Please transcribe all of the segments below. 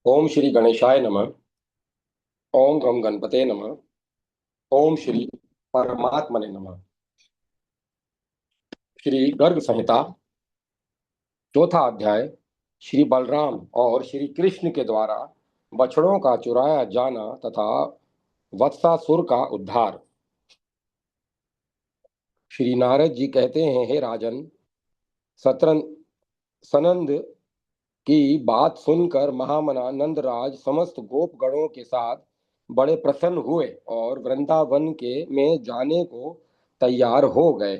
ओम श्री गणेशाय नमः। ओम गम गणपते नमः। ओम श्री परमात्मने नमः। श्री गर्ग संहिता चौथा अध्याय। श्री बलराम और श्री कृष्ण के द्वारा बछड़ों का चुराया जाना तथा वत्सासुर का उद्धार। श्री नारद जी कहते हैं, हे राजन, सतरन सनंद की बात सुनकर महामना नंदराज समस्त गोपगणों के साथ बड़े प्रसन्न हुए और वृंदावन के में जाने को तैयार हो गए।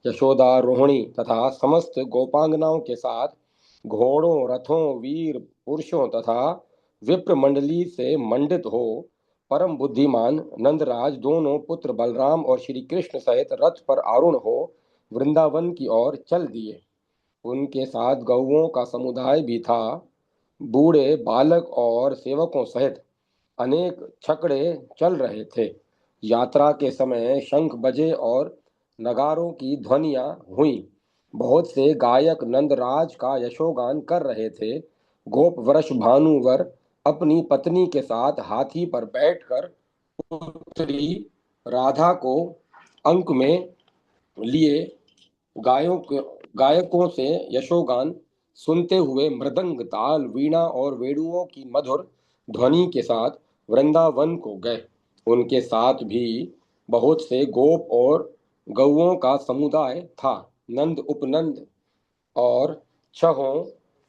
यशोदा, रोहिणी तथा समस्त गोपांगनाओं के साथ घोड़ों, रथों, वीर पुरुषों तथा विप्र मंडली से मंडित हो परम बुद्धिमान नंदराज दोनों पुत्र बलराम और श्री कृष्ण सहित रथ पर आरूढ़ हो वृंदावन की ओर चल दिए। उनके साथ गौओं का समुदाय भी था। बूढ़े, बालक और सेवकों सहित अनेक छकड़े चल रहे थे। यात्रा के समय शंख बजे और नगारों की ध्वनियां हुई। बहुत से गायक नंदराज का यशोगान कर रहे थे। गोप वृष भानुवर अपनी पत्नी के साथ हाथी पर बैठकर पुत्री राधा को अंक में लिए गायकों से यशोगान सुनते हुए मृदंग, ताल, वीणा और वेणुओं की मधुर ध्वनि के साथ वृंदावन को गए। उनके साथ भी बहुत से गोप और गौओं का समुदाय था। नंद, उपनंद और छहों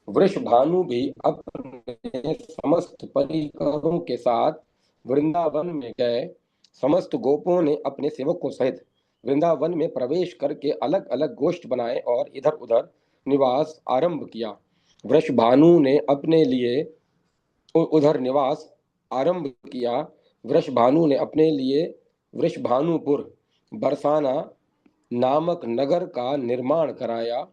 वृषभानु भी अपने समस्त परिकरों के साथ वृंदावन में गए। समस्त गोपों ने अपने सेवकों सहित वृंदावन में प्रवेश करके अलग अलग गोष्ठ बनाए और इधर उधर निवास आरंभ किया। वृषभानु ने अपने लिए उधर निवास आरंभ किया। वृषभानु ने अपने लिए वृषभानुपुर बरसाना नामक नगर का निर्माण कराया,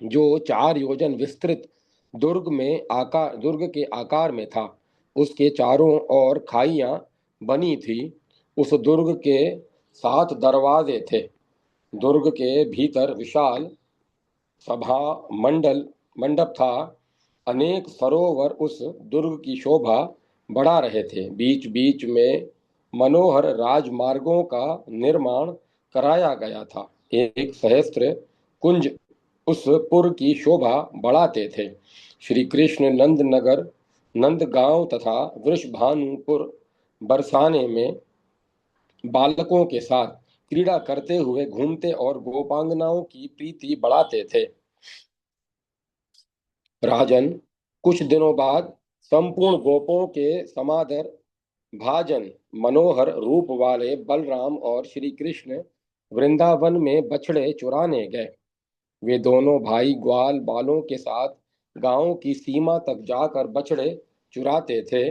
जो 4 योजन विस्तृत दुर्ग के आकार में था। उसके चारों ओर खाइयां बनी थी। उस दुर्ग के 7 दरवाजे थे। दुर्ग के भीतर विशाल सभा मंडप था। अनेक सरोवर उस दुर्ग की शोभा बढ़ा रहे थे। बीच बीच में मनोहर राजमार्गों का निर्माण कराया गया था। एक सहस्त्र कुंज उस पुर की शोभा बढ़ाते थे। श्री कृष्ण नंदनगर, नंदगांव तथा वृषभानुपुर बरसाने में बालकों के साथ क्रीड़ा करते हुए घूमते और गोपांगनाओं की प्रीति बढ़ाते थे। राजन, कुछ दिनों बाद संपूर्ण गोपों के समादर भाजन मनोहर रूप वाले बलराम और श्री कृष्ण वृंदावन में बछड़े चुराने गए। वे दोनों भाई ग्वाल बालों के साथ गांव की सीमा तक जाकर बछड़े चुराते थे।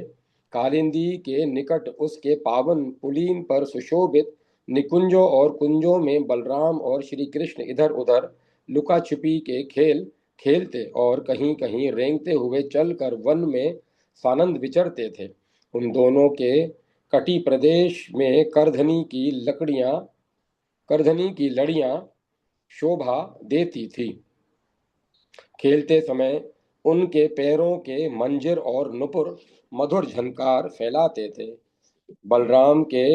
कालिंदी के निकट उसके पावन पुलीन पर सुशोभित निकुंजों और कुंजों में बलराम और श्री कृष्ण इधर उधर लुका छिपी के खेल खेलते और कहीं कहीं रेंगते हुए चलकर वन में सानंद विचरते थे। उन दोनों के कटी प्रदेश में करधनी की लड़ियां शोभा देती थी। खेलते समय उनके पैरों के मंजिर और नुपुर मधुर झनकार फैलाते थे। बलराम के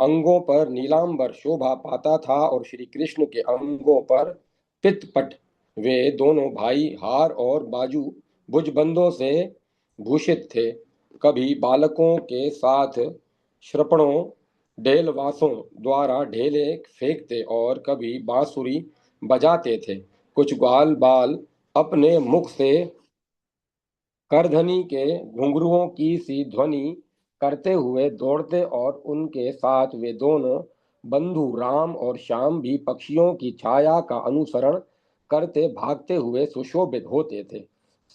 अंगों पर नीलांबर शोभा पाता था और श्री कृष्ण के अंगों पर पित्तपट। वे दोनों भाई हार और बाजू भुजबंदों से भूषित थे। कभी बालकों के साथ श्रपणों ढेलवासों द्वारा ढेले फेंकते और कभी बांसुरी बजाते थे। कुछ ग्वाल बाल अपने मुख से करधनी के घुंघरुओं की सी ध्वनि करते हुए दौड़ते और उनके साथ वे दोनों बंधु राम और श्याम भी पक्षियों की छाया का अनुसरण करते भागते हुए सुशोभित होते थे।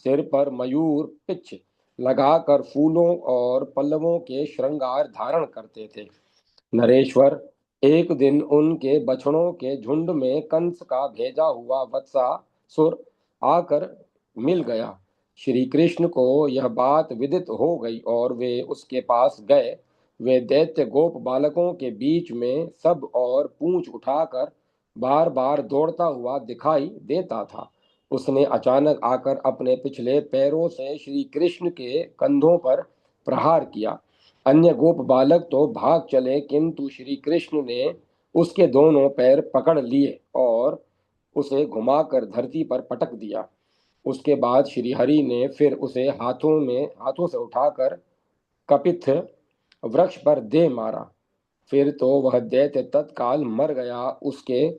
सिर पर मयूर पिच्छ लगाकर फूलों और पल्लवों के श्रृंगार धारण करते थे। नरेश्वर, एक दिन उनके बछड़ों के झुंड में कंस का भेजा हुआ वत्सासुर आकर मिल गया। श्री कृष्ण को यह बात विदित हो गई और वे उसके पास गए। वे दैत्य गोप बालकों के बीच में सब और पूंछ उठाकर बार बार दौड़ता हुआ दिखाई देता था। उसने अचानक आकर अपने पिछले पैरों से श्री कृष्ण के कंधों पर प्रहार किया। अन्य गोप बालक तो भाग चले, किंतु श्री कृष्ण ने उसके दोनों पैर पकड़ लिए और उसे घुमाकर धरती पर पटक दिया। उसके बाद श्री हरि ने फिर उसे हाथों से उठाकर कपिथ वृक्ष पर दे मारा। फिर तो वह दैत्य तत्काल मर गया। उसके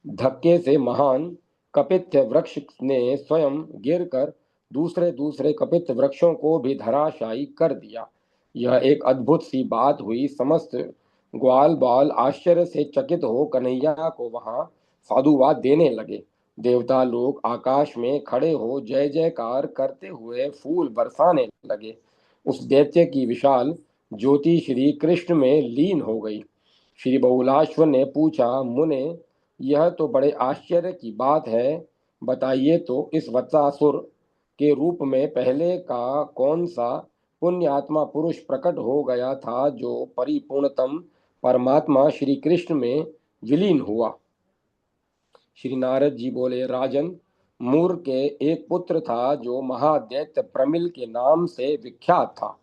धक्के से महान कपित्थ वृक्ष ने स्वयं गिरकर दूसरे दूसरे कपित्थ वृक्षों को भी धराशायी कर दिया। यह एक अद्भुत सी बात हुई। समस्त ग्वाल बाल आश्चर्य से चकित हो कन्हैया को वहां साधुवाद देने लगे। देवता लोग आकाश में खड़े हो जय जयकार करते हुए फूल बरसाने लगे। उस दैत्य की विशाल ज्योति श्री कृष्ण में लीन हो गई। श्री बहुलाश्वर ने पूछा, मुने, यह तो बड़े आश्चर्य की बात है। बताइए तो इस वत्सासुर के रूप में पहले का कौन सा पुण्यात्मा पुरुष प्रकट हो गया था जो परिपूर्णतम परमात्मा श्री कृष्ण में विलीन हुआ। श्री नारद जी बोले, राजन, मूर के एक पुत्र था जो महादैत्य प्रमिल के नाम से विख्यात था।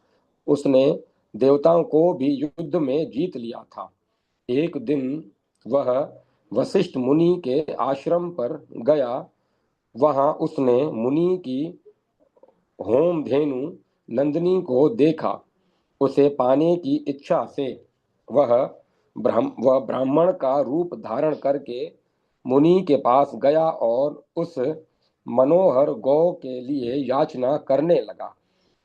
उसने देवताओं को भी युद्ध में जीत लिया था। एक दिन वह वशिष्ठ मुनि के आश्रम पर गया। वहां उसने मुनि की होम धेनु नंदिनी को देखा। उसे पाने की इच्छा से वह ब्राह्मण का रूप धारण करके मुनि के पास गया और उस मनोहर गौ के लिए याचना करने लगा।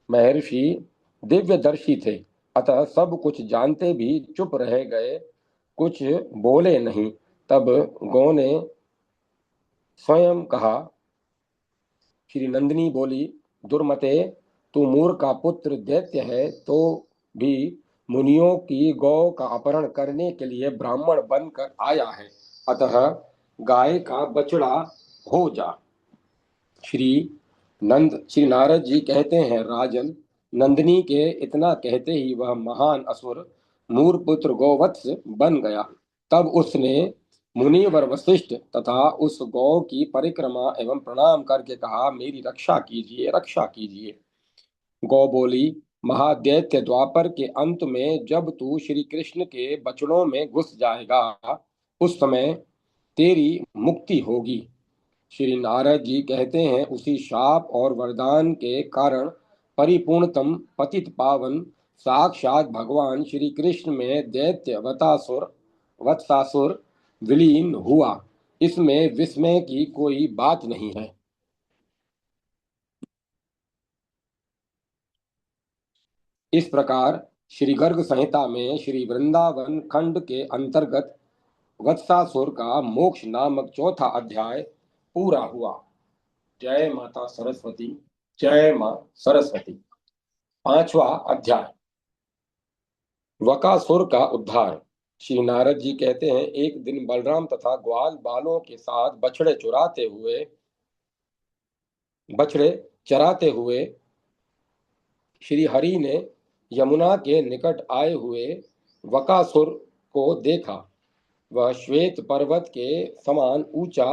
महर्षि दिव्यदर्शी थे, अतः सब कुछ जानते भी चुप रह गए, कुछ बोले नहीं। तब गौ ने स्वयं कहा। श्री नंदिनी बोली, दुर्मते, तू मूर का पुत्र दैत्य है तो भी मुनियों की गौ का अपहरण करने के लिए ब्राह्मण बनकर आया है, अतः गाय का बछड़ा हो जा। श्री नारद जी कहते हैं, राजन, नंदिनी के इतना कहते ही वह महान असुर मूर पुत्र गोवत्स बन गया। तब उसने मुनिवर वशिष्ठ तथा उस गौ की परिक्रमा एवं प्रणाम करके कहा, मेरी रक्षा कीजिए, रक्षा कीजिए। गौ बोली, महादैत्य, द्वापर के अंत में जब तू श्री कृष्ण के बचड़ों में घुस जाएगा, उस समय तेरी मुक्ति होगी। श्री नारद जी कहते हैं, उसी शाप और वरदान के कारण परिपूर्णतम पतित पावन साक्षात भगवान श्री कृष्ण में दैत्य वत्सासुर विलीन हुआ। इसमें विस्मय की कोई बात नहीं है। इस प्रकार श्री गर्ग संहिता में श्री वृंदावन खंड के अंतर्गत वत्सासुर का मोक्ष नामक चौथा अध्याय पूरा हुआ। जय माता सरस्वती। जय मां सरस्वती। पांचवा अध्याय, वकासुर का उद्धार। श्री नारद जी कहते हैं, एक दिन बलराम तथा ग्वाल बालों के साथ बछड़े चराते हुए श्री हरि ने यमुना के निकट आए हुए वकासुर को देखा। वह श्वेत पर्वत के समान ऊंचा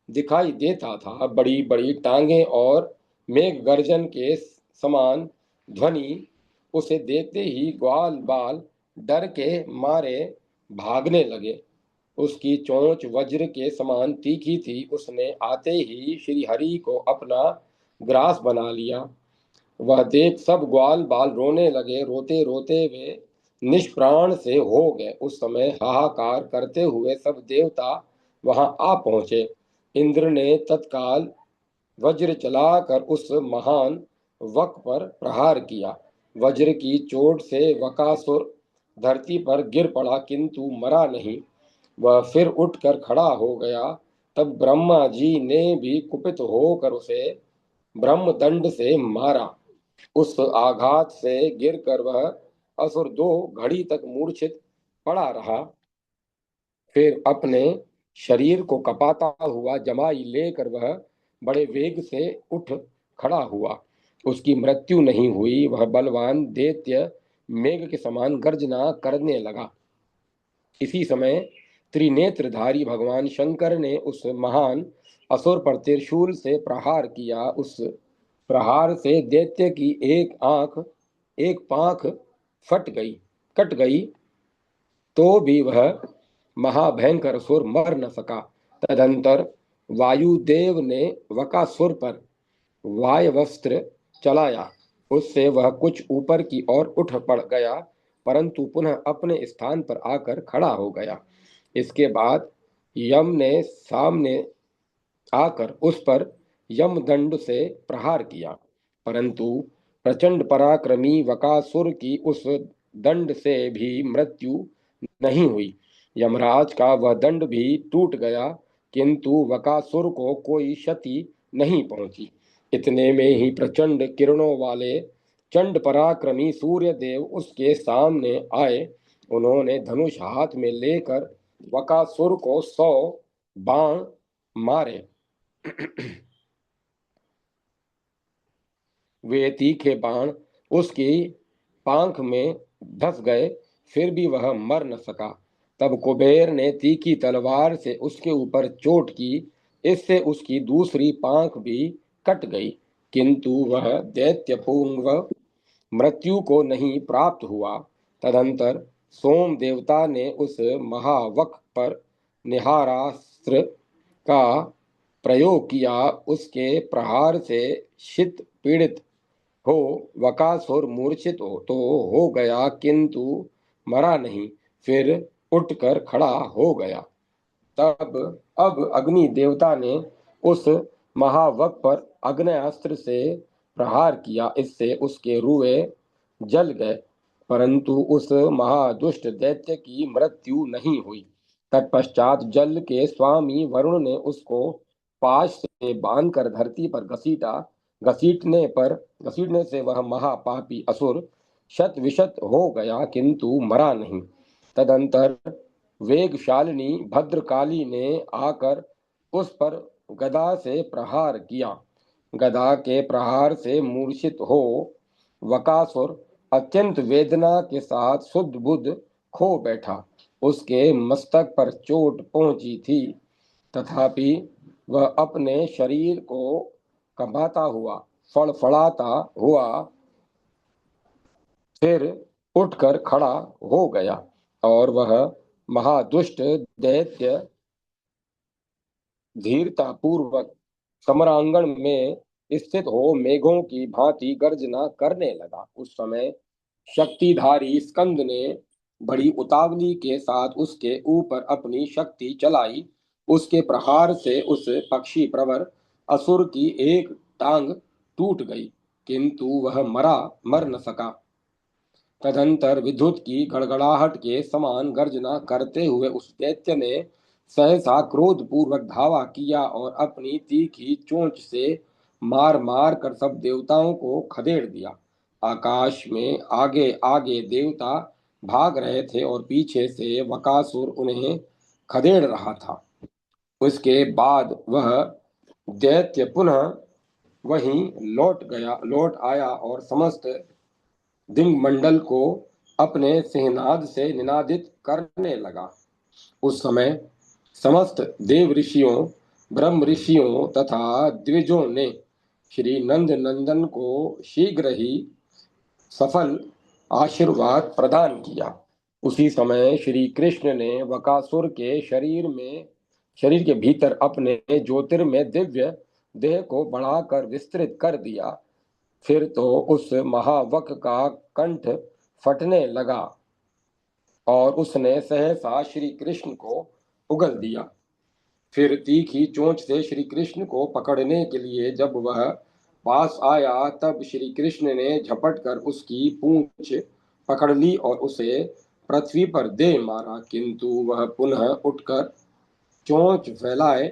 दिखाई देता था। बड़ी बड़ी टांगे और मेघ गर्जन के समान ध्वनि। उसे देखते ही ग्वाल बाल डर के मारे भागने लगे। उसकी चोंच वज्र के समान तीखी थी। उसने आते ही श्री हरि को अपना ग्रास बना लिया। वह देख सब ग्वाल बाल रोने लगे। रोते रोते वे निष्प्राण से हो गए। उस समय हाहाकार करते हुए सब देवता वहां आ पहुंचे। इंद्र ने तत्काल वज्र चलाकर उस महान वक पर प्रहार किया। वज्र की चोट से वकासुर धरती पर गिर पड़ा, किंतु मरा नहीं। वह फिर उठकर खड़ा हो गया। तब ब्रह्मा जी ने भी कुपित होकर उसे ब्रह्मदंड से मारा। उस आघात से गिरकर वह असुर 2 घड़ी तक मूर्छित पड़ा रहा। फिर अपने शरीर को कपाता हुआ जमाई लेकर वह बड़े वेग से उठ खड़ा हुआ। उसकी मृत्यु नहीं हुई। वह बलवान दैत्य मेघ के समान गर्जना करने लगा। इसी समय त्रिनेत्रधारी भगवान शंकर ने उस महान असुर पर त्रिशूल से प्रहार किया। उस प्रहार से दैत्य की एक पांख फट गई कट गई, तो भी वह महाभयंकर असुर मर न सका। तदंतर वायुदेव ने वकासुर पर वायवस्त्र चलाया। उससे वह कुछ ऊपर की ओर उठ पड़ गया, परंतु पुनः अपने स्थान पर आकर खड़ा हो गया। इसके बाद यम ने सामने आकर उस पर यमदंड से प्रहार किया, परंतु प्रचंड पराक्रमी वकासुर की उस दंड से भी मृत्यु नहीं हुई। यमराज का वह दंड भी टूट गया, किंतु वकासुर को कोई क्षति नहीं पहुंची। इतने में ही प्रचंड किरणों वाले चंड पराक्रमी सूर्य देव उसके सामने आए। उन्होंने धनुष हाथ में लेकर वकासुर को 100 बाण मारे। वे तीखे बाण उसकी पांख में धस गए, फिर भी वह मर न सका। तब कुबेर ने तीखी तलवार से उसके ऊपर चोट की, इससे उसकी दूसरी पांख भी कट गई, किंतु वह दैत्यपुंग मृत्यु को नहीं प्राप्त हुआ। तदंतर सोम देवता ने उस महावक पर निहारास्त्र का प्रयोग किया। उसके प्रहार से शीत पीड़ित हो वकासुर मूर्छित हो गया, किंतु मरा नहीं, फिर उठकर खड़ा हो गया। तब अब अग्नि देवता ने उस महावक पर आग्नेयास्त्र से प्रहार किया। इससे उसके रुए जल गए, परंतु उस महादुष्ट दैत्य की मृत्यु नहीं हुई। तत्पश्चात जल के स्वामी वरुण ने उसको पाश से बांधकर धरती पर घसीटा। घसीटने से वह महापापी असुर शत विशत हो गया, किंतु मरा नहीं। तदंतर वेगशालिनी भद्रकाली ने आकर उस पर गदा से प्रहार किया। गदा के प्रहार से मूर्छित हो वकासुर अत्यंत वेदना के साथ शुद्ध बुद्ध खो बैठा। उसके मस्तक पर चोट पहुंची थी, तथापि वह अपने शरीर को कंपाता हुआ फड़फड़ाता हुआ फिर उठकर खड़ा हो गया, और वह महादुष्ट दैत्य धीरता पूर्वक समरांगण में स्थित हो मेघों की भांति गर्जना करने लगा। उस समय शक्तिधारी स्कंद ने बड़ी उतावली के साथ उसके ऊपर अपनी शक्ति चलाई। उसके प्रहार से उस पक्षी प्रवर असुर की एक टांग टूट गई, किंतु वह मर न सका। तदंतर विद्युत की गड़गड़ाहट के समान गर्जना करते हुए उस दैत्य ने सहसा क्रोध पूर्वक धावा किया और अपनी तीखी चोंच से मार मार कर सब देवताओं को खदेड़ दिया। आकाश में आगे आगे देवता भाग रहे थे और पीछे से वकासुर उन्हें खदेड़ रहा था। उसके बाद वह दैत्य पुनः वहीं लौट आया और समस्त दिग्मंडल को अपने सिंहनाद से निनादित करने लगा। उस समय समस्त देव ऋषियों, ब्रह्म ऋषियों तथा द्विजों ने श्री नंद नंदन को शीघ्र ही सफल आशीर्वाद प्रदान किया। उसी समय श्री कृष्ण ने वकासुर के शरीर के भीतर अपने ज्योतिर्मय दिव्य देह को बढ़ाकर विस्तृत कर दिया। फिर तो उस महावक का कंठ फटने लगा और उसने सहसा श्री कृष्ण को उगल दिया। फिर तीखी चोंच से श्री कृष्ण को पकड़ने के लिए जब वह पास आया, तब श्री कृष्ण ने झपट कर उसकी पूंछ पकड़ ली और उसे पृथ्वी पर दे मारा, किंतु वह पुनः उठकर चोंच फैलाए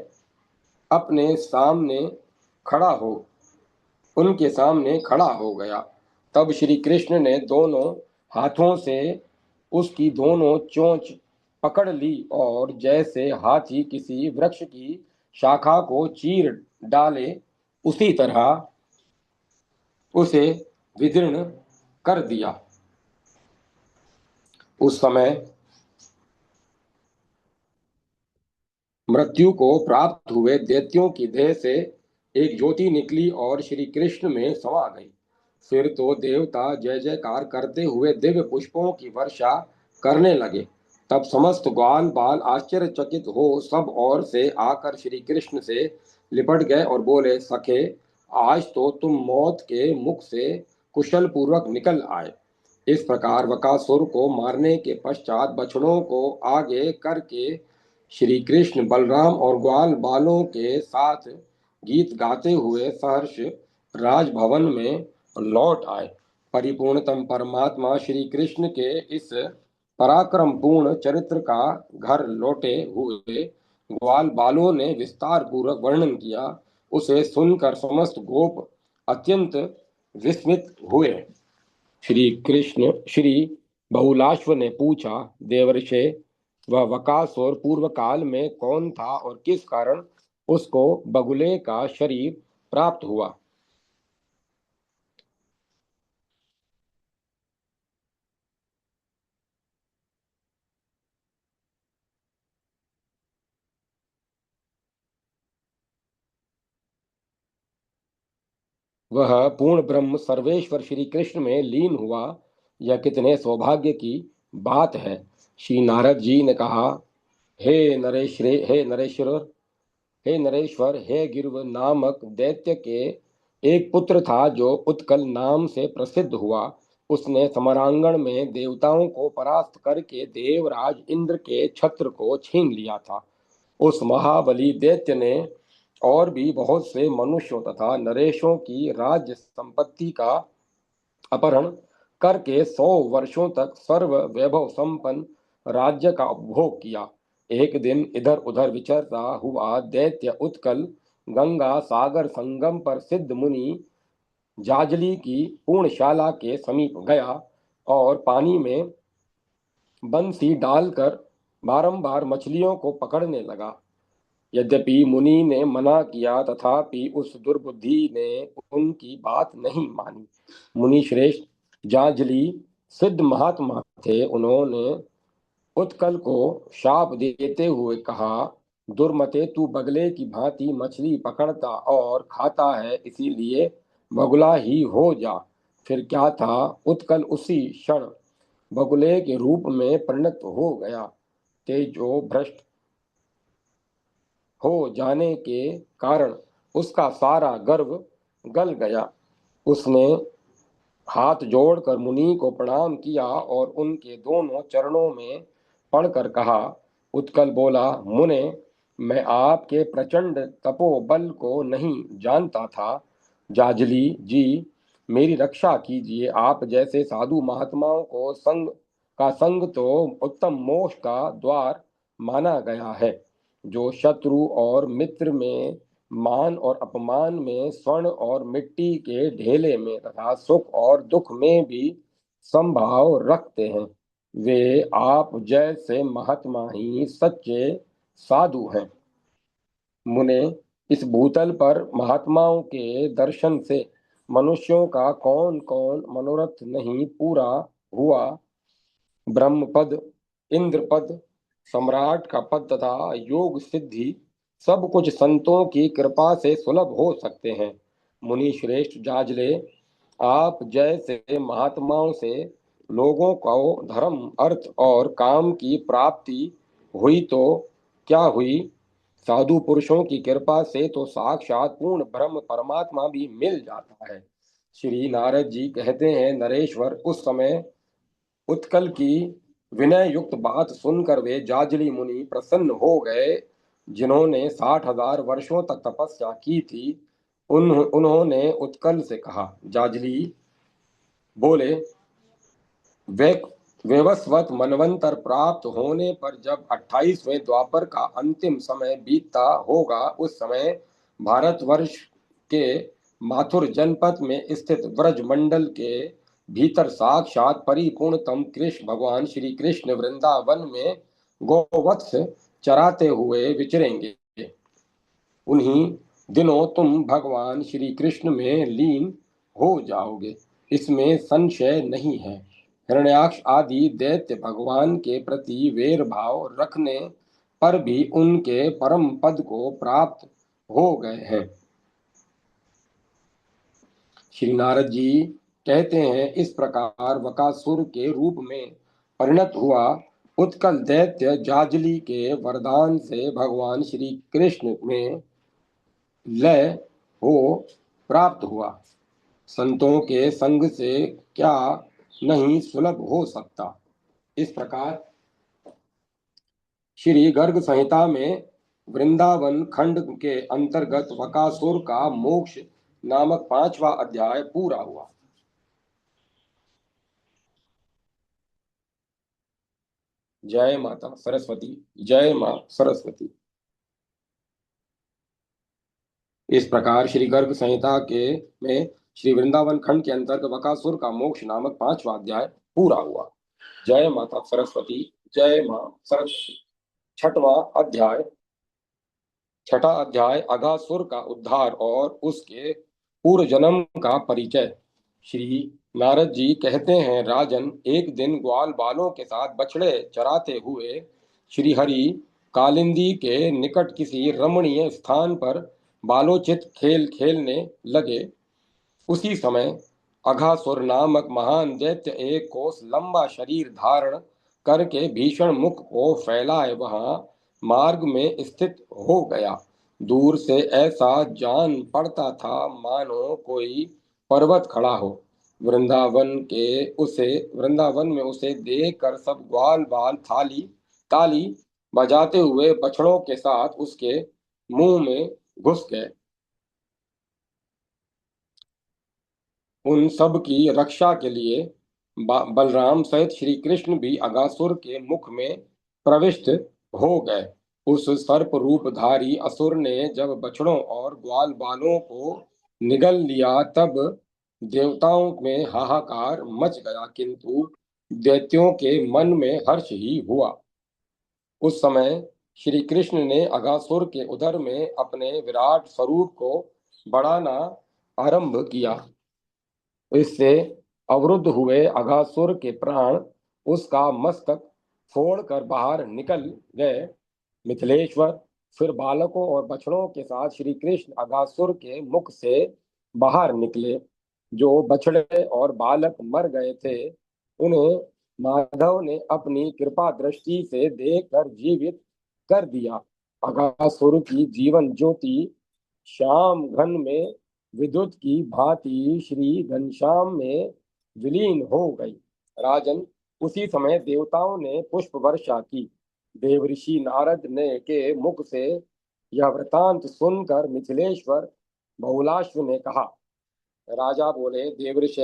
अपने सामने खड़ा हो उनके सामने खड़ा हो गया। तब श्री कृष्ण ने दोनों हाथों से उसकी दोनों चोंच पकड़ ली और जैसे हाथी किसी वृक्ष की शाखा को चीर डाले, उसी तरह उसे विदीर्ण कर दिया। उस समय मृत्यु को प्राप्त हुए दैत्यों की देह से एक ज्योति निकली और श्री कृष्ण में समा गई। फिर तो देवता जय जयकार करते हुए दिव्य पुष्पों की वर्षा करने लगे। तब समस्त ग्वाल बाल आश्चर्यचकित हो सब ओर से आकर श्री कृष्ण से लिपट गए और बोले, सखे, आज तो तुम मौत के मुख से कुशल पूर्वक निकल आए। इस प्रकार बकासुर को मारने के पश्चात बछड़ों को आगे करके श्री कृष्ण बलराम और ग्वाल बालों के साथ गीत गाते हुए सहर्ष राजभवन में लौट आए। परिपूर्णतम परमात्मा श्री कृष्ण के इस पराक्रम पूर्ण चरित्र का घर लौटे हुए ग्वाल बालों ने विस्तार पूर्वक वर्णन किया। उसे सुनकर समस्त गोप अत्यंत विस्मित हुए। श्री बहुलाश्व ने पूछा, देवर्षे, वह वकासुर पूर्व काल में कौन था और किस कारण उसको बगुले का शरीर प्राप्त हुआ? वह पूर्ण ब्रह्म सर्वेश्वर श्री कृष्ण में लीन हुआ, यह कितने सौभाग्य की बात है। श्री नारद जी ने कहा, हे नरेश्वर, हे नरेश्वर, हे गिरव नामक दैत्य के एक पुत्र था जो उत्कल नाम से प्रसिद्ध हुआ। उसने समरांगण में देवताओं को परास्त करके देवराज इंद्र के छत्र को छीन लिया था। उस महाबली दैत्य ने और भी बहुत से मनुष्यों तथा नरेशों की राज्य संपत्ति का अपहरण करके 100 वर्षों तक सर्व वैभव संपन्न राज्य का उपभोग किया। एक दिन इधर उधर विचरता हुआ दैत्य उत्कल गंगा सागर संगम पर सिद्ध मुनि जाजली की पूर्णशाला के समीप गया और पानी में बंसी डालकर बारंबार मछलियों को पकड़ने लगा। यद्यपि मुनि ने मना किया, तथापि उस दुर्बुद्धि ने उनकी बात नहीं मानी। मुनि श्रेष्ठ जाजली सिद्ध महात्मा थे। उन्होंने उत्कल को शाप देते हुए कहा, दुर्मते, तू बगले की भांति मछली पकड़ता और खाता है, इसीलिए बगुला ही हो जा। फिर क्या था, उत्कल उसी क्षण बगुले के रूप में परिणत हो गया। तेजो भ्रष्ट हो जाने के कारण उसका सारा गर्व गल गया। उसने हाथ जोड़कर मुनि को प्रणाम किया और उनके दोनों चरणों में पड़कर कहा। उत्कल बोला, मुने, मैं आपके प्रचंड तपोबल को नहीं जानता था। जाजली जी, मेरी रक्षा कीजिए। आप जैसे साधु महात्माओं को संग तो उत्तम मोक्ष का द्वार माना गया है। जो शत्रु और मित्र में, मान और अपमान में, स्वर्ण और मिट्टी के ढेले में तथा सुख और दुख में भी संभाव रखते हैं, वे आप जैसे महात्मा ही सच्चे साधु हैं। मुने, इस भूतल पर महात्माओं के दर्शन से मनुष्यों का कौन कौन मनोरथ नहीं पूरा हुआ। ब्रह्म पद, इंद्र पद, सम्राट का पद तथा योग सिद्धि सब कुछ संतों की कृपा से सुलभ हो सकते हैं। मुनि श्रेष्ठ जाजले, आप जैसे महात्माओं से लोगों को धर्म अर्थ और काम की प्राप्ति हुई तो क्या हुई, साधु पुरुषों की कृपा से तो साक्षात पूर्ण ब्रह्म परमात्मा भी मिल जाता है। श्री नारद जी कहते हैं, नरेश्वर, उस समय उत्कल की विनय युक्त बात सुनकर वे जाजली मुनि प्रसन्न हो गए, जिन्होंने 60,000 वर्षों तक तपस्या की थी। उन्होंने उत्कल से कहा, जाजली बोले, वे वेवस्वत मनवंतर प्राप्त होने पर जब 28वें द्वापर का अंतिम समय बीतता होगा, उस समय भारतवर्ष के माथुर जनपद में स्थित व्रज मंडल के भीतर साक्षात परिपूर्णतम कृष्ण भगवान श्री कृष्ण वृंदावन में गोवत्स चराते हुए विचरेंगे। उन्हीं दिनों तुम भगवान श्री कृष्ण में लीन हो जाओगे, इसमें संशय नहीं है। हिरण्याक्ष आदि दैत्य भगवान के प्रति वैर भाव रखने पर भी उनके परम पद को प्राप्त हो गए हैं। श्री नारद जी कहते हैं, इस प्रकार वकासुर के रूप में परिणत हुआ उत्कल दैत्य जाजली के वरदान से भगवान श्री कृष्ण में लय हो प्राप्त हुआ। संतों के संग से क्या नहीं सुलभ हो सकता। इस प्रकार श्री गर्ग संहिता में वृंदावन खंड के अंतर्गत वकासुर का मोक्ष नामक 5वां अध्याय पूरा हुआ। जय माता सरस्वती। जय मां सरस्वती। इस प्रकार श्री गर्ग संहिता के में श्री वृंदावन खंड के अंतर्गत वकासुर का मोक्ष नामक 5वां अध्याय पूरा हुआ। जय माता सरस्वती। जय मां सरस्वती। छठवां अध्याय। छठा अध्याय अघासुर का उद्धार और उसके पूर्व जन्म का परिचय। श्री नारद जी कहते हैं, राजन, एक दिन ग्वाल बालों के साथ बछड़े चराते हुए श्री हरि कालिंदी के निकट किसी रमणीय स्थान पर बालोचित खेल खेलने लगे। उसी समय अघासुर नामक महान दैत्य एक कोस लंबा शरीर धारण करके भीषण मुख को फैलाए वहां मार्ग में स्थित हो गया। दूर से ऐसा जान पड़ता था मानो कोई पर्वत खड़ा हो। वृंदावन में उसे देख कर सब ग्वाल बाल ताली बजाते हुए बछड़ों के साथ उसके मुंह में घुस गए। उन सब की रक्षा के लिए बलराम सहित श्री कृष्ण भी अगासुर के मुख में प्रविष्ट हो गए। उस सर्प रूपधारी असुर ने जब बछड़ों और ग्वाल बालों को निगल लिया तब देवताओं में हाहाकार मच गया, किंतु दैत्यों के मन में हर्ष ही हुआ। उस समय श्री कृष्ण ने अगासुर के उदर में अपने विराट स्वरूप को बढ़ाना आरंभ किया। इससे अवरुद्ध हुए अघासुर के प्राण उसका मस्तक फोड़कर बाहर निकल गए। मिथिलेश्वर, फिर बालकों और बछड़ों के साथ श्री कृष्ण अघासुर के मुख से बाहर निकले। जो बछड़े और बालक मर गए थे उन्हें माधव ने अपनी कृपा दृष्टि से देखकर जीवित कर दिया। अघासुर की जीवन ज्योति श्याम घन में विद्युत की भांति श्री घनश्याम में विलीन हो गई। राजन, उसी समय देवताओं ने पुष्प वर्षा की। देवऋषि नारद ने के मुख से यह वृतांत सुनकर मिथिलेश्वर बहुलाश्व ने कहा। राजा बोले, देवऋषि,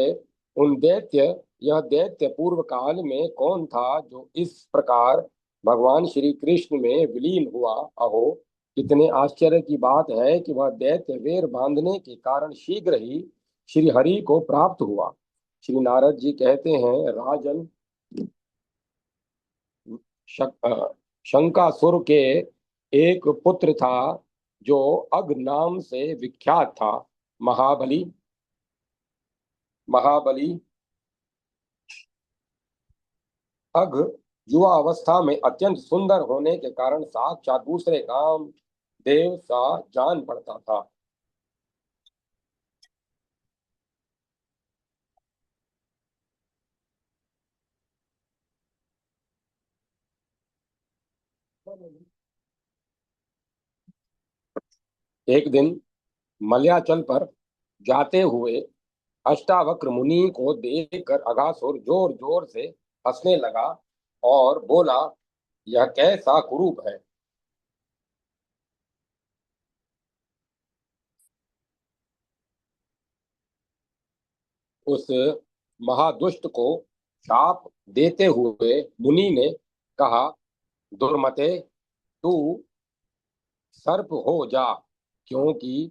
यह दैत्य पूर्व काल में कौन था जो इस प्रकार भगवान श्री कृष्ण में विलीन हुआ। अहो, कितने आश्चर्य की बात है कि वह दैत्य वेर बांधने के कारण शीघ्र ही श्री हरि को प्राप्त हुआ। श्री नारद जी कहते हैं, राजन, शंकासुर के एक पुत्र था जो अग नाम से विख्यात था। महाबली महाबली अग युवा अवस्था में अत्यंत सुंदर होने के कारण साक्षात दूसरे काम देव सा जान पड़ता था। एक दिन मलयाचल पर जाते हुए अष्टावक्र मुनि को देखकर अघासुर जोर जोर से हंसने लगा और बोला, यह कैसा कुरूप है। उस महादुष्ट को शाप देते हुए मुनि ने कहा, दुर्मते, तू सर्प हो जा, क्योंकि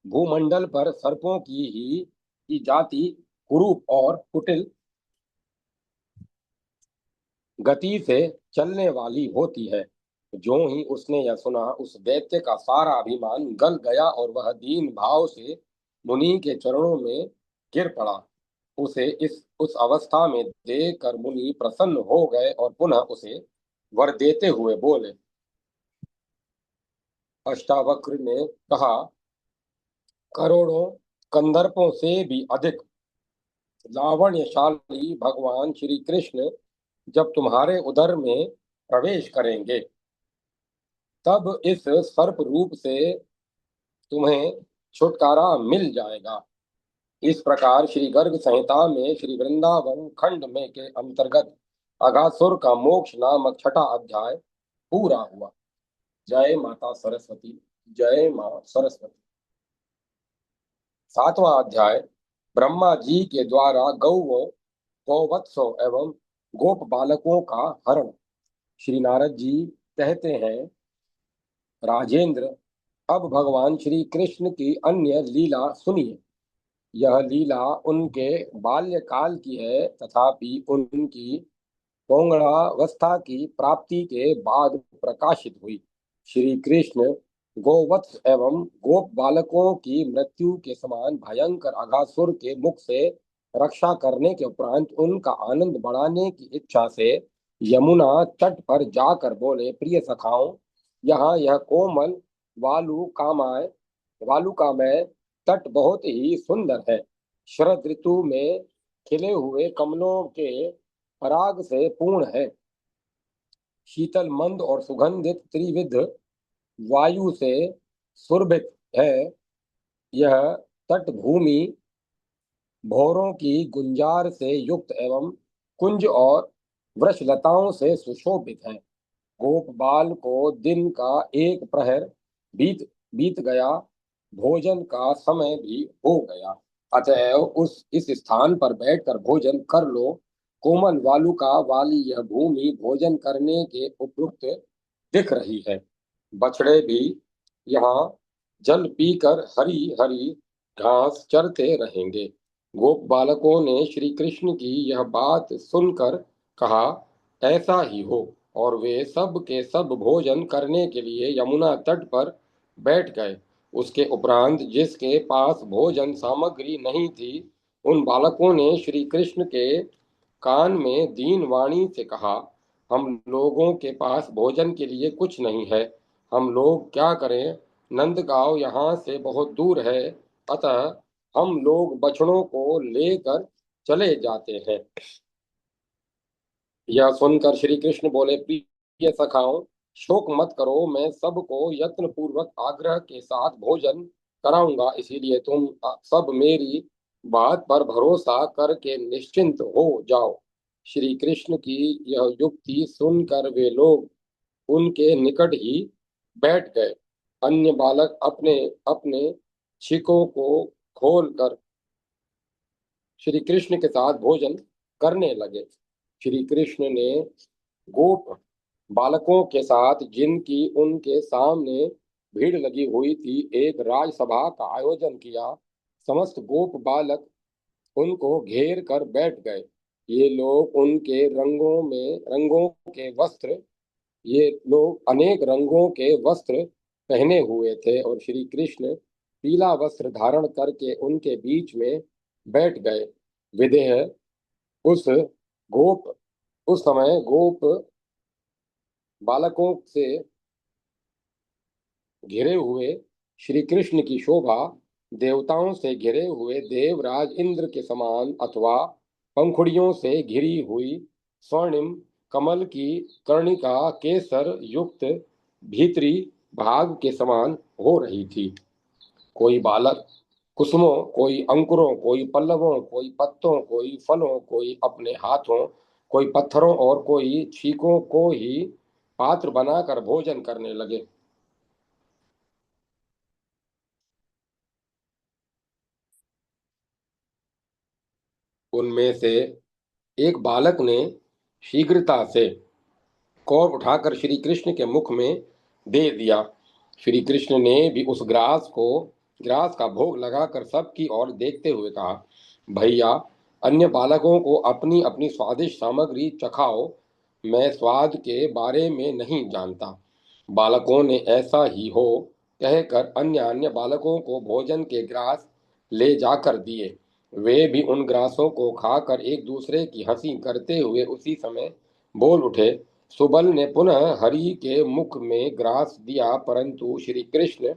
भूमंडल पर सर्पों की जाति कुरूप और कुटिल गति से चलने वाली होती है। जो ही उसने यह सुना, उस दैत्य का सारा अभिमान गल गया और वह दीन भाव से मुनि के चरणों में गिर पड़ा। उसे इस उस अवस्था में देखकर मुनि प्रसन्न हो गए और पुनः उसे वर देते हुए बोले, अष्टावक्र ने कहा, करोड़ों कंदर्पों से भी अधिक लावण्यशाली भगवान श्री कृष्ण जब तुम्हारे उदर में प्रवेश करेंगे, तब इस सर्प रूप से तुम्हें छुटकारा मिल जाएगा। इस प्रकार श्री गर्ग संहिता में श्री वृंदावन खंड में के अंतर्गत अगासुर का मोक्ष नामक छठा अध्याय पूरा हुआ। जय माता सरस्वती। जय मां सरस्वती। सातवां अध्याय, ब्रह्मा जी के द्वारा गौओं, गौवत्सों एवं गोप बालकों का हरण। श्री नारद जी कहते हैं, राजेंद्र, अब भगवान श्री कृष्ण की अन्य लीला सुनिए। यह लीला उनके बाल्यकाल की है, तथापि उनकी पौगंडावस्था की प्राप्ति के बाद प्रकाशित हुई। श्री कृष्ण गोवत्स एवं गोप बालकों की मृत्यु के समान भयंकर अघासुर के मुख से रक्षा करने के उपरांत उनका आनंद बढ़ाने की इच्छा से यमुना तट पर जाकर बोले, प्रिय सखाओं, यहाँ यह कोमल वालुकामय वालुकामय तट बहुत ही सुंदर है। शरद ऋतु में खिले हुए कमलों के पराग से पूर्ण है। शीतल मंद और सुगंधित त्रिविध वायु से सुरभित है। यह तट भूमि भौरों की गुंजार से युक्त एवं कुंज और वृक्षलताओं से सुशोभित है। गोप बाल को दिन का एक प्रहर बीत बीत गया, भोजन का समय भी हो गया, अतएव उस इस स्थान पर बैठकर भोजन कर लो। कोमल वालुका वाली यह भूमि भोजन करने के उपयुक्त दिख रही है। बछड़े भी यहाँ जल पीकर हरी हरी घास चरते रहेंगे। गोप बालकों ने श्री कृष्ण की यह बात सुनकर कहा, ऐसा ही हो, और वे सब के सब भोजन करने के लिए यमुना तट पर बैठ गए। उसके उपरांत जिसके पास भोजन सामग्री नहीं थी, उन बालकों ने श्री कृष्ण के कान में दीन वाणी से कहा, हम लोगों के पास भोजन के लिए कुछ नहीं है, हम लोग क्या करें? नंदगांव यहाँ से बहुत दूर है, अतः हम लोग बछड़ों को लेकर चले जाते हैं। यह सुनकर श्री कृष्ण बोले, प्रिय सखाओं, शोक मत करो, मैं सबको यत्न पूर्वक आग्रह के साथ भोजन कराऊंगा, इसीलिए तुम सब मेरी बात पर भरोसा करके निश्चिंत हो जाओ। श्री कृष्ण की यह युक्ति सुनकर वे लोग उनके निकट ही बैठ गए। अन्य बालक अपने अपने छिकों को खोलकर श्री कृष्ण के साथ भोजन करने लगे। श्री कृष्ण ने गोप बालकों के साथ, जिनकी उनके सामने भीड़ लगी हुई थी, एक राजसभा का आयोजन किया। समस्त गोप बालक उनको घेर कर बैठ गए। ये लोग उनके रंगों के वस्त्र ये लोग अनेक रंगों के वस्त्र पहने हुए थे और श्री कृष्ण पीला वस्त्र धारण करके उनके बीच में बैठ गए। विदेह उस गोप उस समय गोप बालकों से घिरे हुए श्री कृष्ण की शोभा देवताओं से घिरे हुए देवराज इंद्र के समान, अथवा पंखुड़ियों से घिरी हुई स्वर्णिम कमल की कर्णिका केसर युक्त भीतरी भाग के समान हो रही थी। कोई बालक कुसुमों, कोई अंकुरों, कोई पल्लवों, कोई पत्तों, कोई फलों, कोई अपने हाथों, कोई पत्थरों और कोई छीकों को ही पात्र बनाकर भोजन करने लगे। उनमें से एक बालक ने शीघ्रता से कौर उठाकर श्री कृष्ण के मुख में दे दिया। श्री कृष्ण ने भी उस ग्रास का भोग लगाकर सबकी ओर देखते हुए कहा, भैया, अन्य बालकों को अपनी अपनी स्वादिष्ट सामग्री चखाओ, मैं स्वाद के बारे में नहीं जानता। बालकों ने ऐसा ही हो कहकर अन्य अन्य बालकों को भोजन के ग्रास ले जाकर दिए। वे भी उन ग्रासों को खाकर एक दूसरे की हंसी करते हुए उसी समय बोल उठे, सुबल ने पुनः हरि के मुख में ग्रास दिया, परंतु श्री कृष्ण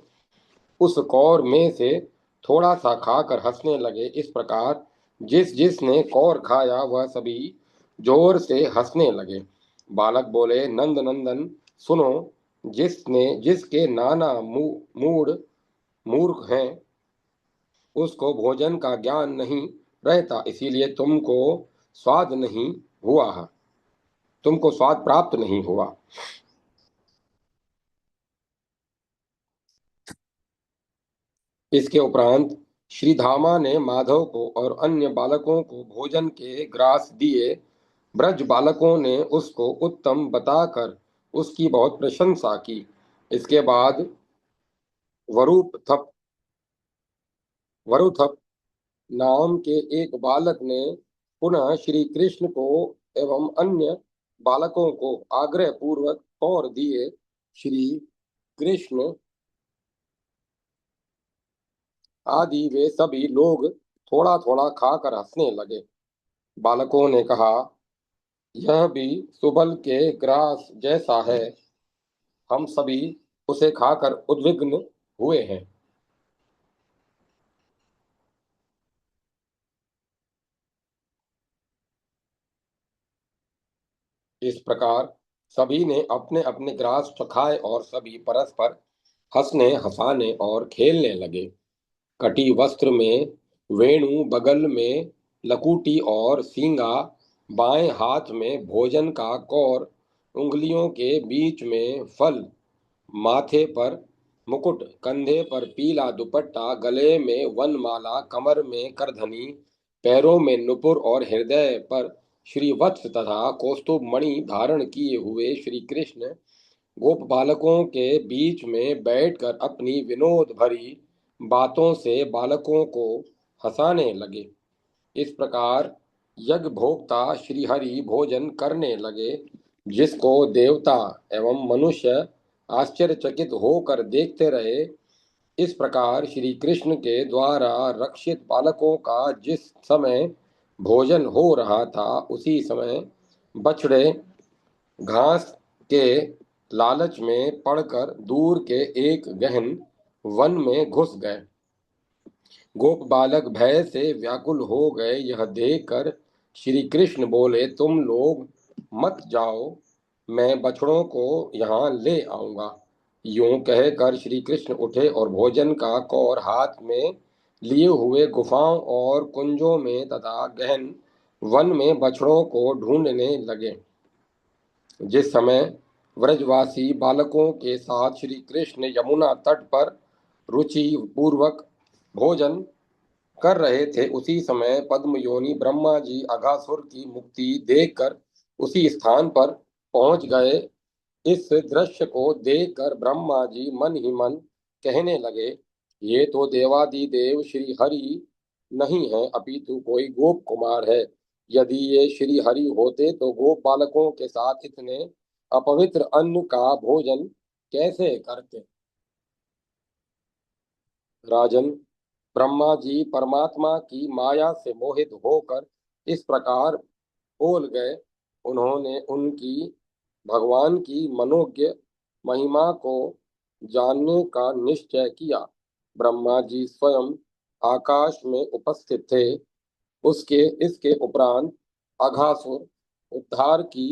उस कौर में से थोड़ा सा खाकर हंसने लगे। इस प्रकार जिस जिसने कौर खाया वह सभी जोर से हंसने लगे। बालक बोले, नंद नंदन सुनो, जिसके नाना मूड मूर्ख हैं उसको भोजन का ज्ञान नहीं रहता, इसीलिए स्वाद नहीं हुआ तुमको स्वाद प्राप्त नहीं हुआ। इसके उपरांत श्री धामा ने माधव को और अन्य बालकों को भोजन के ग्रास दिए। ब्रज बालकों ने उसको उत्तम बताकर उसकी बहुत प्रशंसा की। इसके बाद वरुथप वरुथप नाम के एक बालक ने पुनः श्री कृष्ण को एवं अन्य बालकों को आग्रह पूर्वक और दिए। श्री कृष्ण आदि वे सभी लोग थोड़ा थोड़ा खाकर हंसने लगे। बालकों ने कहा, यह भी सुबल के ग्रास जैसा है, हम सभी उसे खाकर उद्विग्न हुए हैं। इस प्रकार सभी ने अपने अपने ग्रास चखाए और सभी परस्पर हंसने हंसाने और खेलने लगे। कटी वस्त्र में वेणु, बगल में लकुटी और सींगा, बाएं हाथ में भोजन का कौर, उंगलियों के बीच में फल, माथे पर मुकुट, कंधे पर पीला दुपट्टा, गले में वनमाला, कमर में करधनी, पैरों में नुपुर और हृदय पर श्रीवत्स तथा कौस्तुभ मणि धारण किए हुए श्री कृष्ण गोप बालकों के बीच में बैठकर अपनी विनोद भरी बातों से बालकों को हंसाने लगे। इस प्रकार यज्ञ भोक्ता श्रीहरि भोजन करने लगे, जिसको देवता एवं मनुष्य आश्चर्यचकित होकर देखते रहे। इस प्रकार श्री कृष्ण के द्वारा रक्षित बालकों का जिस समय भोजन हो रहा था, उसी समय बछड़े घास के लालच में पड़कर दूर के एक गहन वन में घुस गए। गोप बालक भय से व्याकुल हो गए। यह देखकर श्री कृष्ण बोले, तुम लोग मत जाओ, मैं बछड़ों को यहाँ ले आऊंगा। यूं कहकर श्री कृष्ण उठे और भोजन का कौर हाथ में लिए हुए गुफाओं और कुंजों में तथा गहन वन में बछड़ों को ढूंढने लगे। जिस समय व्रजवासी बालकों के साथ श्री कृष्ण यमुना तट पर रुचि पूर्वक भोजन कर रहे थे, उसी समय पद्मयोनि ब्रह्मा जी अघासुर की मुक्ति देखकर उसी स्थान पर पहुंच गए। इस दृश्य को देखकर ब्रह्मा जी मन ही मन कहने लगे, ये तो देवादिदेव श्री हरि नहीं है, अपितु कोई गोप कुमार है। यदि ये श्री हरि होते तो गोप बालकों के साथ इतने अपवित्र अन्न का भोजन कैसे करते। राजन, ब्रह्मा जी परमात्मा की माया से मोहित होकर इस प्रकार बोल गए। उन्होंने उनकी भगवान की मनोज्ञ महिमा को जानने का निश्चय किया। ब्रह्मा जी स्वयं आकाश में उपस्थित थे। उसके इसके उपरांत अघासुर उद्धार की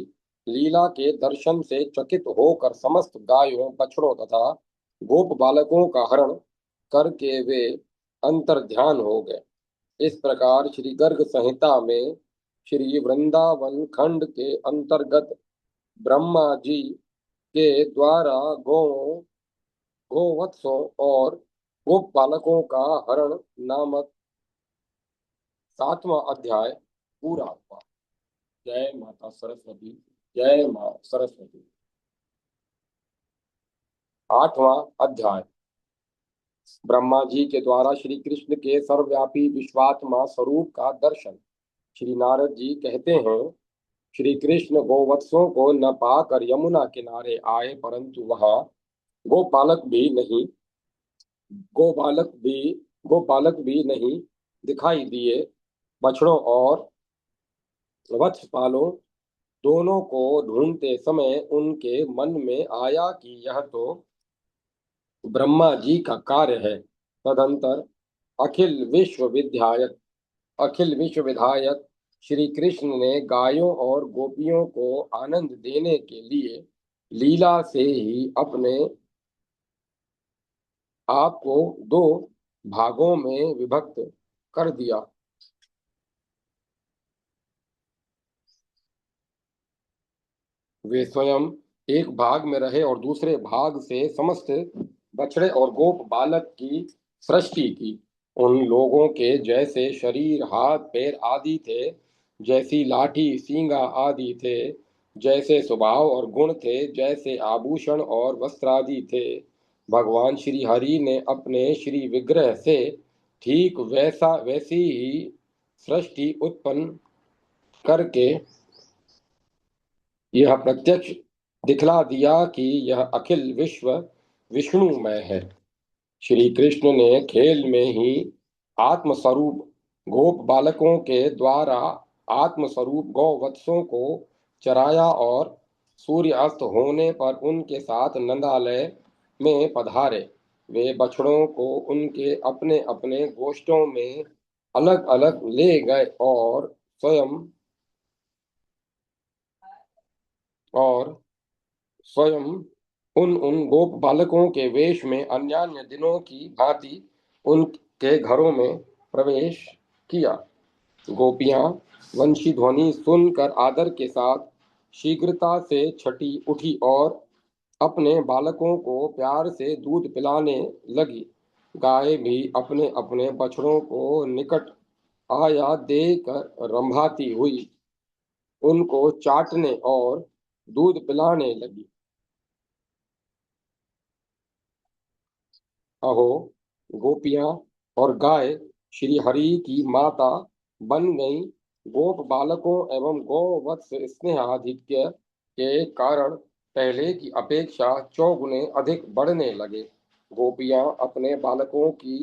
लीला के दर्शन से चकित होकर समस्त गायों, बछड़ों तथा गोप बालकों का हरण करके वे अंतर्ध्यान हो गए। इस प्रकार श्री गर्ग संहिता में श्री वृंदावन खंड के अंतर्गत ब्रह्मा जी के द्वारा गोवत्सों और गोप बालकों का हरण नामक 7वां अध्याय पूरा हुआ। जय माता सरस्वती। जय मां सरस्वती। 8वां अध्याय ब्रह्मा जी के द्वारा श्री कृष्ण के सर्वव्यापी विश्वात्मा स्वरूप का दर्शन। श्री नारद जी कहते हैं, श्री कृष्ण गोवत्सों को न पाकर यमुना किनारे आए, परंतु वहां गोपालक भी नहीं गोपालक भी गोपालक भी नहीं दिखाई दिए। बछड़ों और वत्सपालों दोनों को ढूंढते समय उनके मन में आया कि यह तो ब्रह्मा जी का कार्य है। तदंतर अखिल विश्वविद्यायक अखिल विश्वविधायक श्री कृष्ण ने गायों और गोपियों को आनंद देने के लिए लीला से ही अपने आप को दो भागों में विभक्त कर दिया। वे स्वयं एक भाग में रहे और दूसरे भाग से समस्त बछड़े और गोप बालक की सृष्टि की। उन लोगों के जैसे शरीर, हाथ पैर आदि थे, जैसी लाठी सींगा आदि थे, जैसे स्वभाव और गुण थे, जैसे आभूषण और वस्त्र आदि थे, भगवान श्री हरि ने अपने श्री विग्रह से ठीक वैसी ही सृष्टि उत्पन्न करके यह प्रत्यक्ष दिखला दिया कि यह अखिल विश्व विष्णुमय है। श्री कृष्ण ने खेल में ही आत्मस्वरूप गोप बालकों के द्वारा आत्मस्वरूप गौवत्सों को चराया और सूर्यास्त होने पर उनके साथ नंदालय में पधारे। वे बछड़ों को उनके अपने अपने गोष्ठों में अलग अलग ले गए और स्वयं उन उन गोप बालकों के वेश में अन्य अन्य दिनों की भांति उनके घरों में प्रवेश किया। गोपियां वंशी ध्वनि सुनकर आदर के साथ शीघ्रता से छटी उठी और अपने बालकों को प्यार से दूध पिलाने लगी। गाय भी अपने अपने बछड़ों को निकट आया देकर रंभाती हुई उनको चाटने और दूध पिलाने लगी। अहो, गोपियां और गाय श्री हरि की माता बन गईं। गोप बालकों एवं गोवत्स स्नेहाधिक्य के कारण पहले की अपेक्षा चौगुने अधिक बढ़ने लगे। गोपियां अपने बालकों की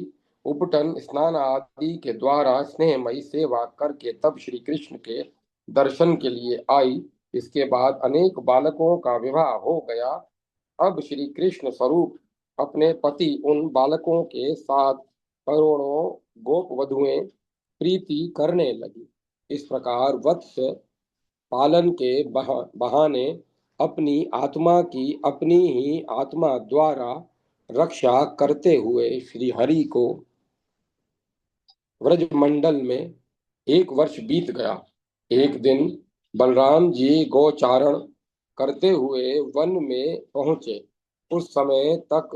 उपटन स्नान आदि के द्वारा स्नेहमयी सेवा करके तब श्री कृष्ण के दर्शन के लिए आई। इसके बाद अनेक बालकों का विवाह हो गया। अब श्री कृष्ण स्वरूप अपने पति उन बालकों के साथ करोड़ों गोप वधुएं प्रीति करने लगी। इस प्रकार वत्स पालन के बहाने अपनी आत्मा की अपनी ही आत्मा द्वारा रक्षा करते हुए श्री हरि को व्रजमंडल में एक वर्ष बीत गया। एक दिन बलराम जी गोचारण करते हुए वन में पहुंचे। उस समय तक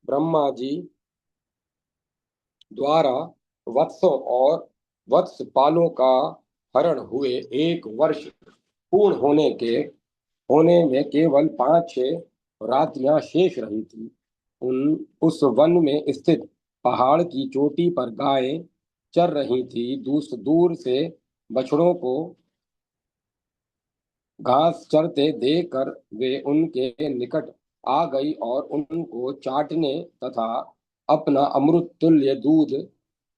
ब्रह्मा जी द्वारा वत्सों और वत्सपालों का हरण हुए एक वर्ष पूर्ण होने में केवल 5-6 रात्रियां शेष रही थी। उस वन में स्थित पहाड़ की चोटी पर गायें चर रही थी। दूर से बछड़ों को घास चरते देखकर वे उनके निकट आ गई और उनको चाटने तथा अपना अमृत तुल्य दूध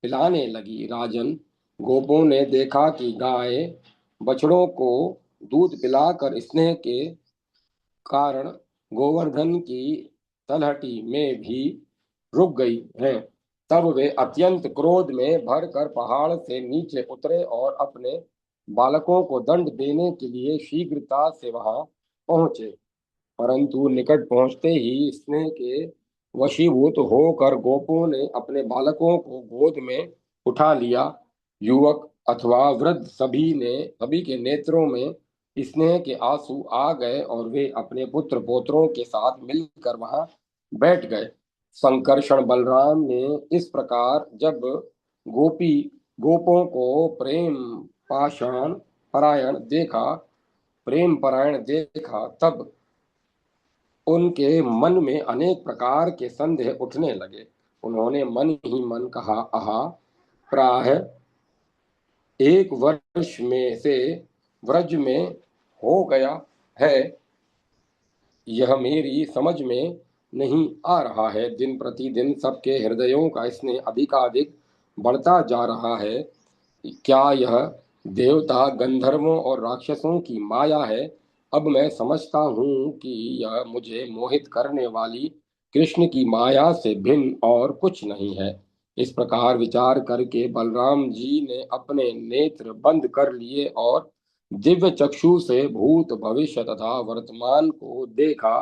पिलाने लगी। राजन, गोपों ने देखा कि गाय बछड़ों को दूध पिलाकर स्नेह के कारण गोवर्धन की तलहटी में भी रुक गई हैं। तब वे अत्यंत क्रोध में भरकर पहाड़ से नीचे उतरे और अपने बालकों को दंड देने के लिए शीघ्रता से वहां पहुंचे। परंतु निकट पहुंचते ही स्नेह के वशीभूत होकर गोपों ने अपने बालकों को गोद में उठा लिया। युवक अथवा वृद्ध सभी के नेत्रों में स्नेह के आंसू आ गए और वे अपने पुत्र पोत्रों के साथ मिलकर वहां बैठ गए। संकर्षण बलराम ने इस प्रकार जब गोपी गोपों को पाषाण परायण देखा प्रेम परायण देखा तब उनके मन में अनेक प्रकार के संदेह उठने लगे। उन्होंने मन ही मन कहा, आहा, प्राय एक वर्ष में से व्रज में हो गया है, यह मेरी समझ में नहीं आ रहा है। दिन प्रतिदिन सबके हृदयों का स्नेह अधिकाधिक बढ़ता जा रहा है। क्या यह देवता, गंधर्वों और राक्षसों की माया है। अब मैं समझता हूँ कि यह मुझे मोहित करने वाली कृष्ण की माया से भिन्न और कुछ नहीं है। इस प्रकार विचार करके बलराम जी ने अपने नेत्र बंद कर लिए और दिव्य चक्षु से भूत, भविष्य तथा वर्तमान को देखा।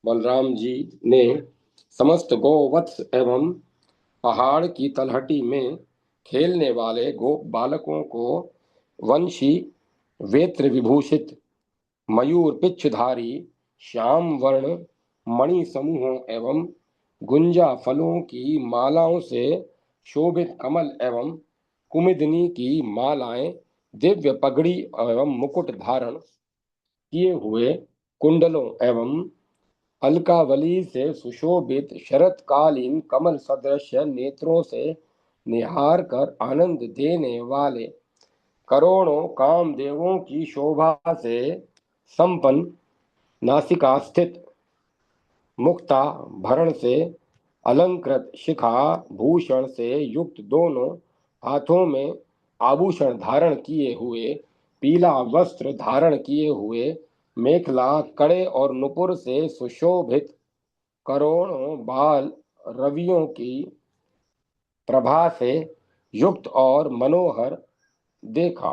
बलराम जी ने समस्त गोवत्स एवं पहाड़ की तलहटी में खेलने वाले गोप बालकों को वंशी, वेत्र विभूषित, मयूर पिच्छधारी, श्याम वर्ण मणि समूहों एवं गुंजा फलों की मालाओं से शोभित कमल एवं कुमिदनी की मालाएं, दिव्य पगड़ी एवं मुकुट धारण किए हुए, कुंडलों एवं अलकावली से सुशोभित, शरतकालीन कमल सदृश नेत्रों से निहार कर आनंद देने वाले, करोड़ों कामदेवों की शोभा से संपन्न, नासिका स्थित, मुक्ता भरण से अलंकृत, शिखा भूषण से युक्त, दोनों हाथों में आभूषण धारण किए हुए, पीला वस्त्र धारण किए हुए, मेखला, कड़े और नुपुर से सुशोभित, करोड़ों बाल रवियों की प्रभा से युक्त और मनोहर देखा।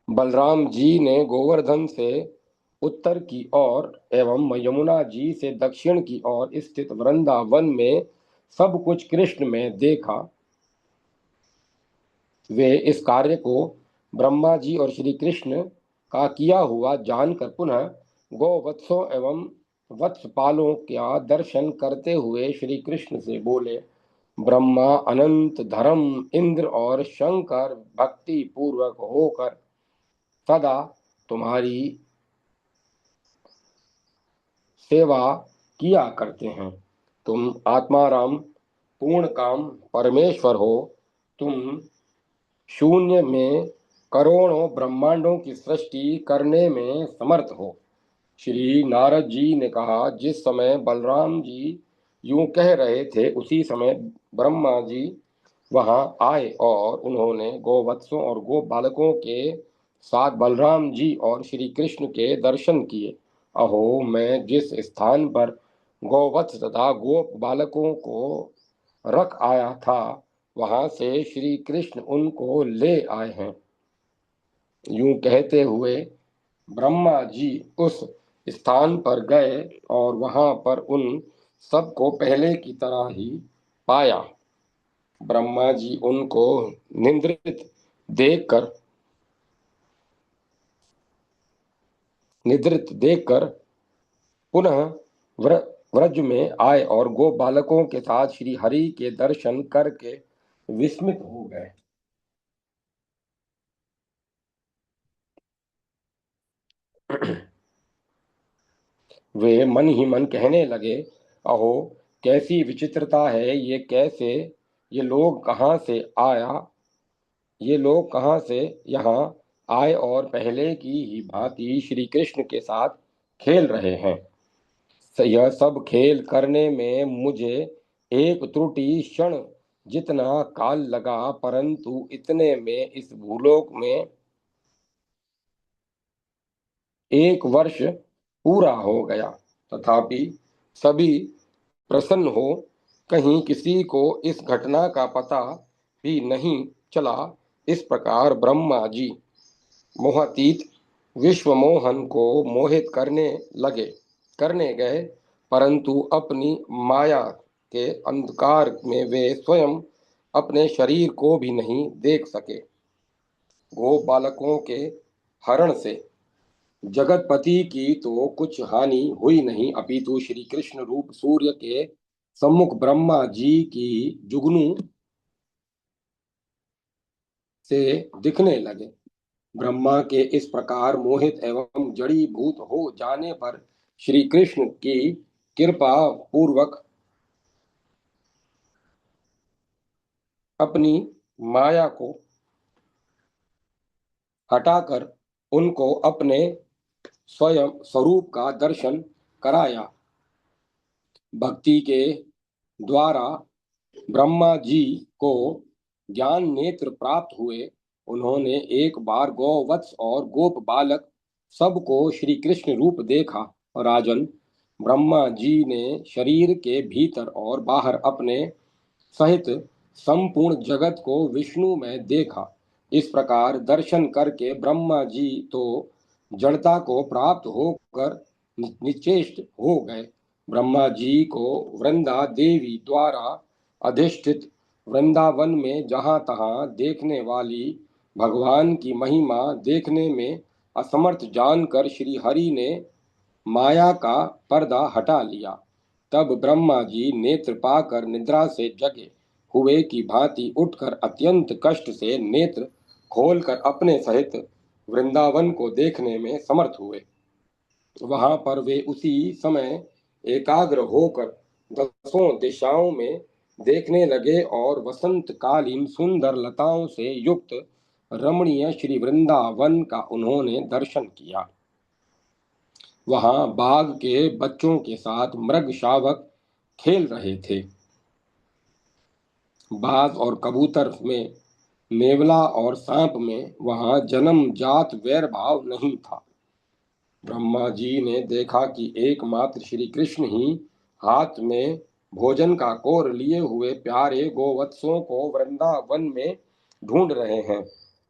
बलराम जी ने गोवर्धन से उत्तर की ओर एवं यमुना जी से दक्षिण की ओर स्थित वृंदावन में सब कुछ कृष्ण में देखा। वे इस कार्य को ब्रह्मा जी और श्री कृष्ण का किया हुआ जानकर पुनः गोवत्सों एवं वत्सपालों का दर्शन करते हुए श्री कृष्ण से बोले, ब्रह्मा, अनंत, धर्म, इंद्र और शंकर भक्ति पूर्वक होकर सदा तुम्हारी सेवा किया करते हैं। तुम आत्माराम, पूर्ण काम परमेश्वर हो। तुम शून्य में करोड़ों ब्रह्मांडों की सृष्टि करने में समर्थ हो। श्री नारद जी ने कहा, जिस समय बलराम जी यूं कह रहे थे उसी समय ब्रह्मा जी वहां आए और उन्होंने गोवत्सों और गो बालकों के साथ बलराम जी और श्री कृष्ण के दर्शन किए। अहो, मैं जिस स्थान पर गोवत्स तथा गोप बालकों को रख आया था, वहां से श्री कृष्ण उनको ले आए हैं। यूं कहते हुए ब्रह्मा जी उस स्थान पर गए और वहां पर उन सबको पहले की तरह ही पाया। ब्रह्मा जी उनको देखकर निद्रित देखकर पुनः व्रज में आए और गो बालकों के साथ श्री हरि के दर्शन करके विस्मित हो गए। वे मन ही मन कहने लगे, अहो, कैसी विचित्रता है, ये लोग कहाँ से आया ये लोग कहाँ से यहाँ आए और पहले की ही भांति श्री कृष्ण के साथ खेल रहे हैं। यह सब खेल करने में मुझे एक त्रुटि क्षण जितना काल लगा, परंतु इतने में इस भूलोक में 1 वर्ष पूरा हो गया। तथापि सभी प्रसन्न हो, कहीं किसी को इस घटना का पता भी नहीं चला। इस प्रकार ब्रह्मा जी मोहातीत विश्व मोहन को मोहित करने गए, परंतु अपनी माया के अंधकार में वे स्वयं अपने शरीर को भी नहीं देख सके। गो बालकों के हरण से जगतपति की तो कुछ हानि हुई नहीं, अपितु श्री कृष्ण रूप सूर्य के सम्मुख ब्रह्मा जी की जुगनू से दिखने लगे। ब्रह्मा के इस प्रकार मोहित एवं जड़ीभूत हो जाने पर श्री कृष्ण की कृपा पूर्वक अपनी माया को हटाकर उनको अपने स्वयं स्वरूप का दर्शन कराया। भक्ति के द्वारा ब्रह्मा जी को ज्ञान नेत्र प्राप्त हुए। उन्होंने एक बार गौवत्स और गोप बालक सबको श्री कृष्ण रूप देखा। राजन, ब्रह्मा जी ने शरीर के भीतर और बाहर अपने सहित संपूर्ण जगत को विष्णु में देखा। इस प्रकार दर्शन करके ब्रह्मा जी तो जड़ता को प्राप्त होकर निश्चेष्ट हो गए। ब्रह्मा जी को वृंदा देवी द्वारा अधिष्ठित वृंदावन में जहाँ तहाँ देखने वाली भगवान की महिमा देखने में असमर्थ जानकर श्री हरि ने माया का पर्दा हटा लिया। तब ब्रह्मा जी नेत्र पाकर निद्रा से जगे हुए की भांति उठकर अत्यंत कष्ट से नेत्र खोलकर अपने सहित वृंदावन को देखने में समर्थ हुए। वहां पर वे उसी समय एकाग्र होकर दसों दिशाओं में देखने लगे और वसंत कालीन सुंदर लताओं से युक्त रमणीय श्री वृंदावन का उन्होंने दर्शन किया। वहां बाघ के बच्चों के साथ मृग शावक खेल रहे थे। बाघ और कबूतर में, नेवला और सांप में वहां जन्म जात वैर भाव नहीं था। ब्रह्मा जी ने देखा कि एकमात्र श्री कृष्ण ही हाथ में भोजन का कोर लिए हुए प्यारे गोवत्सों को वृंदावन में ढूंढ रहे हैं।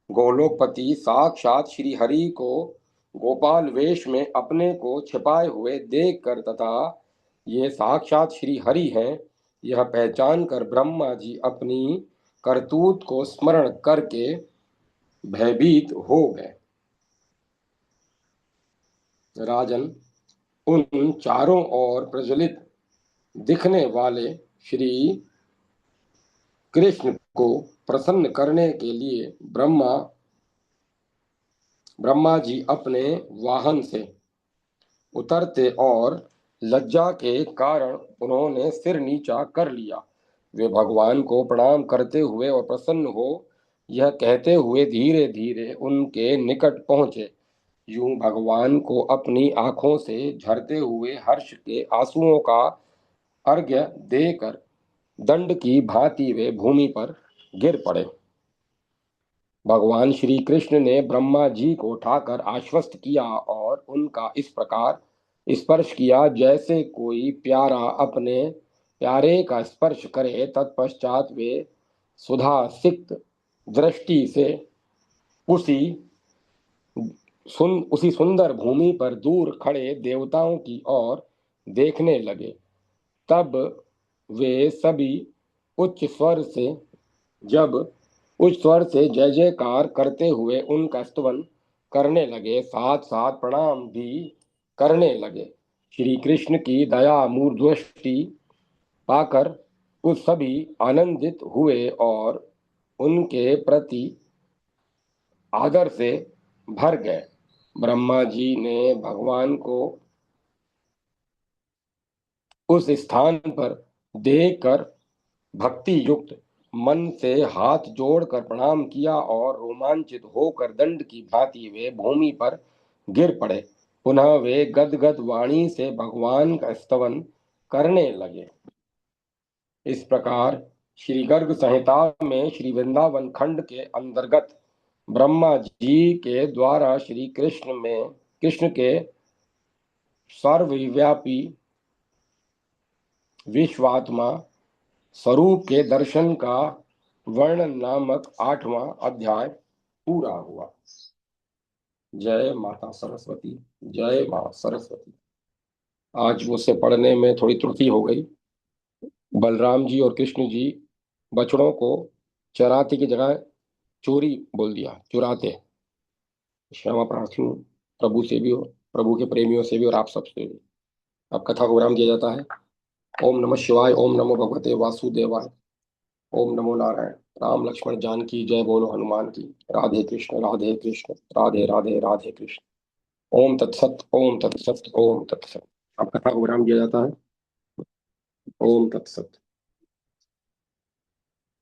गोलोकपति साक्षात श्री हरि को गोपाल वेश में अपने को छिपाए हुए देखकर तथा ये साक्षात श्री हरि हैं यह पहचान कर ब्रह्मा जी अपनी करतूत को स्मरण करके भयभीत हो गए। राजन, उन चारों ओर प्रज्वलित दिखने वाले श्री कृष्ण को प्रसन्न करने के लिए ब्रह्मा जी अपने वाहन से उतरते और लज्जा के कारण उन्होंने सिर नीचा कर लिया। वे भगवान को प्रणाम करते हुए और प्रसन्न हो यह कहते हुए धीरे धीरे उनके निकट पहुंचे। यूं भगवान को अपनी आंखों से झरते हुए हर्ष के आंसुओं का अर्घ्य देकर दंड की भांति वे भूमि पर गिर पड़े। भगवान श्री कृष्ण ने ब्रह्मा जी को उठाकर आश्वस्त किया और उनका इस प्रकार स्पर्श किया जैसे कोई प्यारा अपने प्यारे का स्पर्श करे। तत्पश्चात वे सुधा सिक्त दृष्टि से उसी उसी सुंदर भूमि पर दूर खड़े देवताओं की ओर देखने लगे। तब वे सभी उच्च स्वर से जब उच्च स्वर से जय जयकार करते हुए उनका स्तवन करने लगे, साथ साथ प्रणाम भी करने लगे। श्री कृष्ण की दया मूर्धष्टि पाकर उस सभी आनंदित हुए और उनके प्रति आदर से भर गए। ब्रह्मा जी ने भगवान को उस स्थान पर देखकर भक्ति युक्त मन से हाथ जोड़कर प्रणाम किया और रोमांचित होकर दंड की भांति वे भूमि पर गिर पड़े। पुनः वे गदगद वाणी से भगवान का स्तवन करने लगे। इस प्रकार श्री गर्ग संहिता में श्री वृंदावन खंड के अंतर्गत ब्रह्मा जी के द्वारा श्री कृष्ण के सर्वव्यापी विश्वात्मा स्वरूप के दर्शन का वर्णन नामक 8वां अध्याय पूरा हुआ। जय माता सरस्वती, जय मां सरस्वती। आज मुझसे पढ़ने में थोड़ी त्रुटि हो गई। बलराम जी और कृष्ण जी बछड़ों को चराते की जगह चोरी बोल दिया, चुराते। क्षमा प्रार्थी हूँ प्रभु से भी, और प्रभु के प्रेमियों से भी, और आप सबसे भी। अब कथा को विराम दिया जाता है। ओम नमः शिवाय, ओम नमो भगवते वासुदेवाय, ओम नमो नारायण। राम लक्ष्मण जानकी जय बोलो हनुमान की। राधे कृष्ण राधे कृष्ण, राधे राधे राधे कृष्ण। ओम तत्सत, ओम तत्सत, ओम तत्सत। अब कथा को विराम दिया जाता है। ओम तत्सत।